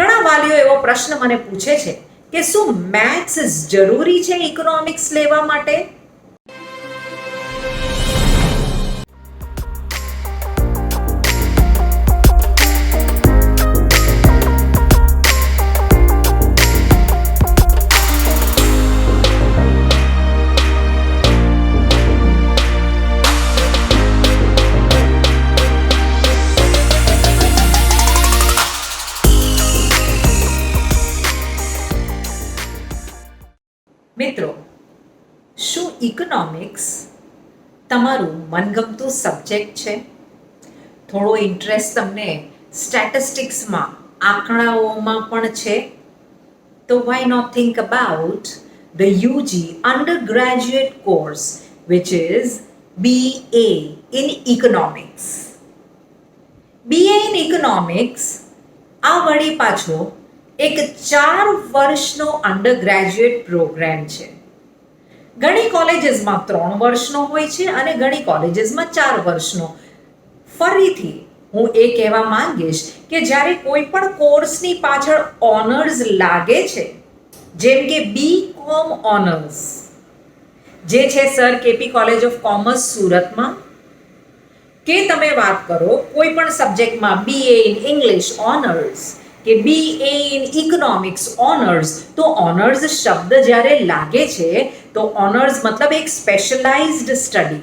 ઘણા વાલીઓ એવો પ્રશ્ન મને પૂછે છે કે શું મેથ્સ જરૂરી છે ઇકોનોમિક્સ લેવા માટે? મિત્રો, શું ઇકોનોમિક્સ તમારું મનગમતું સબ્જેક્ટ છે? થોડો ઇન્ટરેસ્ટ તમને સ્ટેટિસ્ટિક્સમાં, આંકડાઓમાં પણ છે? તો why not think about the UG undergraduate course which is BA in Economics. BA in Economics આ વળી પાછો એક 4 વર્ષનો અંડરગ્રેજ્યુએટ પ્રોગ્રામ છે. ઘણી કોલેજીસમાં 3 વર્ષનો હોય છે અને ઘણી કોલેજીસમાં 4 વર્ષનો. ફરીથી હું એ કહેવા માંગીશ કે જ્યારે કોઈ પણ કોર્સની પાછળ ઓનર્સ લાગે છે, જેમ કે BCom ઓનર્સ જે છે sir KP college of commerce સુરતમાં, કે તમે વાત કરો કોઈ પણ સબ્જેક્ટમાં BA ઇન ઇંગ્લિશ ઓનર્સ કે BA ઇન ઇકોનોમિક્સ ઓનર્સ, તો ઓનર્સ શબ્દ જ્યારે લાગે છે તો ઓનર્સ મતલબ એક સ્પેશિયલાઇઝ્ડ સ્ટડી,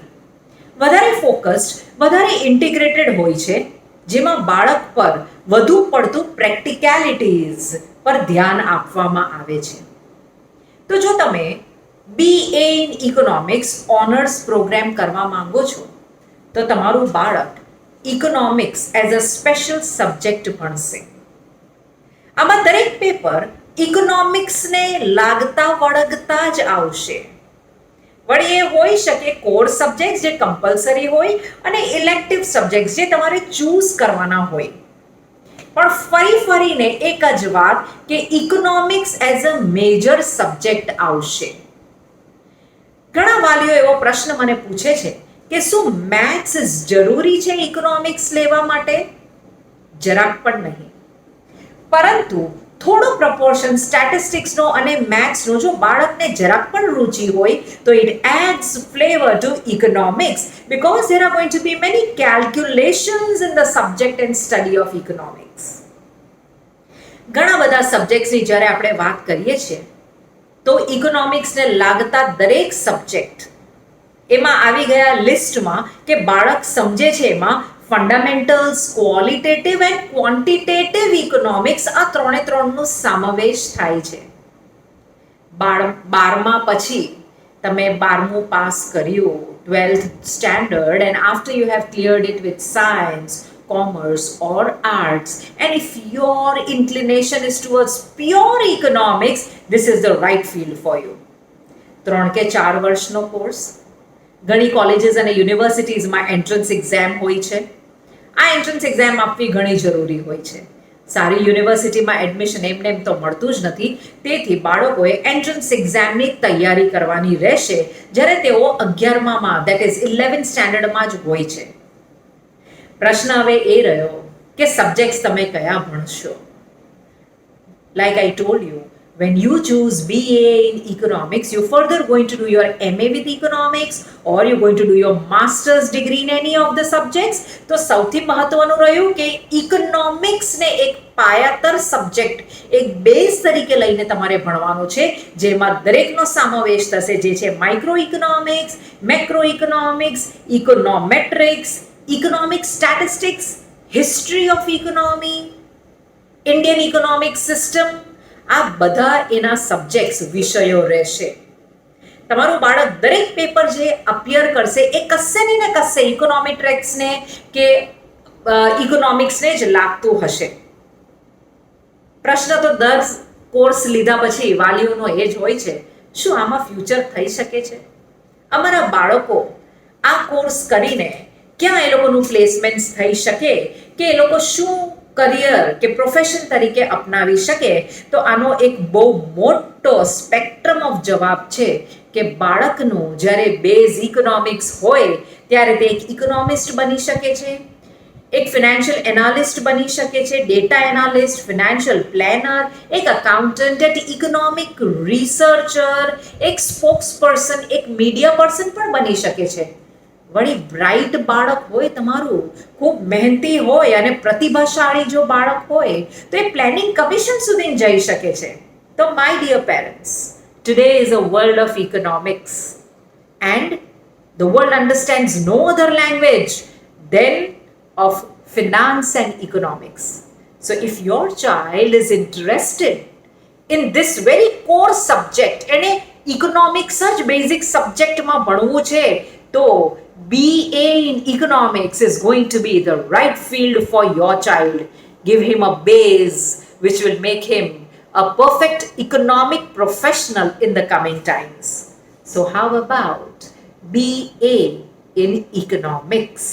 વધારે ફોકસ્ડ, વધારે ઇન્ટિગ્રેટેડ હોય છે, જેમાં બાળક પર વધુ પડતું પ્રેક્ટિકેલિટીઝ પર ધ્યાન આપવામાં આવે છે. તો જો તમે BA in economics honours programme કરવા માંગો છો તો તમારું બાળક economics as a special subject ભણશે. આમાં દરેક પેપર ઇકોનોમિક્સને લાગતા વળગતા જ આવશે. વળી એ હોઈ શકે કોર સબ્જેક્ટ જે કમ્પલસરી હોય અને ઇલેક્ટિવ સબ્જેક્ટ જે તમારે ચૂઝ કરવાના હોય. પણ ફરીને એક જ વાત કે ઇકોનોમિક્સ એઝ અ મેજર સબ્જેક્ટ આવશે. ઘણા વાલીઓ એવો પ્રશ્ન મને પૂછે છે કે શું મેથ્સ જરૂરી છે ઇકોનોમિક્સ લેવા માટે? જરાક પણ નહીં. પરંતુ થોડો પ્રપોર્શન સ્ટેટિસ્ટિક્સનો અને મેથ્સનો જો બાળકને જરાક પણ રુચિ હોય તો it adds flavour to economics because there are going to be many calculations in the subject and study of economics. ઘણા બધા સબ્જેક્ટ્સની જ્યારે આપણે વાત કરીએ છીએ તો ઇકોનોમિક્સને લાગતા દરેક સબ્જેક્ટ એમાં આવી ગયા લિસ્ટમાં કે બાળક સમજે છે. એમાં fundamentals, qualitative and quantitative economics આ ત્રણનો સમાવેશ થાય છે. 12મા પછી તમે 12મું પાસ કર્યું, 12th standard, and after you have cleared it with science, commerce or arts, and if your inclination is towards pure economics, this is the right field for you. 3 કે 4 વર્ષનો કોર્સ. ઘણી કોલેજીસ અને યુનિવર્સિટીઝમાં entrance exam હોય છે. આ entrance exam આપવી ઘણી જરૂરી હોય છે. સારી યુનિવર્સિટીમાં એડમિશન એમને એમ તો મળતું જ નથી. તેથી બાળકોએ એન્ટ્રન્સ એક્ઝામની તૈયારી કરવાની રહેશે જ્યારે તેઓ 11મામાં દેટ ઇઝ 11th સ્ટેન્ડર્ડમાં જ હોય છે. પ્રશ્ન હવે એ રહ્યો કે સબ્જેક્ટ્સ તમે કયા ભણશો? Like I told you, when you choose BA in economics, you're further going to do your MA with economics or you're going to do your master's degree in any of the subjects. તો સૌથી મહત્વનું રહ્યું કે ઇકોનોમિક્સને એક પાયાતર subject, એક base તરીકે લઈને તમારે ભણવાનું છે, જેમાં દરેકનો સમાવેશ થશે, જે છે micro economics, macro economics, econometrics, economic statistics, history of economy, Indian economic system, આ બધા એના સબ્જેક્ટ્સ, વિષયો રહેશે. તમારું બાળક દરેક પેપર જે અપિયર કરશે એ કશે ને કશે ઇકોનોમેટ્રિક્સને કે ઇકોનોમિક્સને જ લાગતું હશે. પ્રશ્ન તો દર કોર્સ લીધા પછી વાલીઓનો એ જ હોય છે, શું આમાં ફ્યુચર થઈ શકે છે? અમારા બાળકો આ કોર્સ કરીને ક્યાં એ લોકોનું પ્લેસમેન્ટ થઈ શકે, કે એ લોકો શું કરિયર કે પ્રોફેશન તરીકે અપનાવી શકે? તો આનો એક બહુ મોટો સ્પેક્ટ્રમ ઓફ જવાબ છે કે બાળકનું જ્યારે બેઝ ઇકોનોમિક્સ હોય ત્યારે તે એક ઇકોનોમિસ્ટ બની શકે છે, એક ફિનાન્શિયલ એનાલિસ્ટ બની શકે છે, ડેટા એનાલિસ્ટ, ફિનાન્શિયલ પ્લેનર, એક અકાઉન્ટન્ટ, એક ઇકોનોમિક રિસર્ચર, એક સ્પોક્સ પર્સન, એક મીડિયા પર્સન પણ બની શકે છે. વળી બ્રાઇટ બાળક હોય તમારું, ખૂબ મહેનતી હોય અને પ્રતિભાશાળી જો બાળક હોય તો એ પ્લેનિંગ કમિશન સુધી જઈ શકે છે. તો my dear parents, today is a world of economics and the world understands no other language than of finance and economics. So if your child is interested in this very core subject, એને economics જ basic subject માં ભણવું છે, તો BA in economics is going to be the right field for your child. Give him a base which will make him a perfect economic professional in the coming times. So how about BA in economics?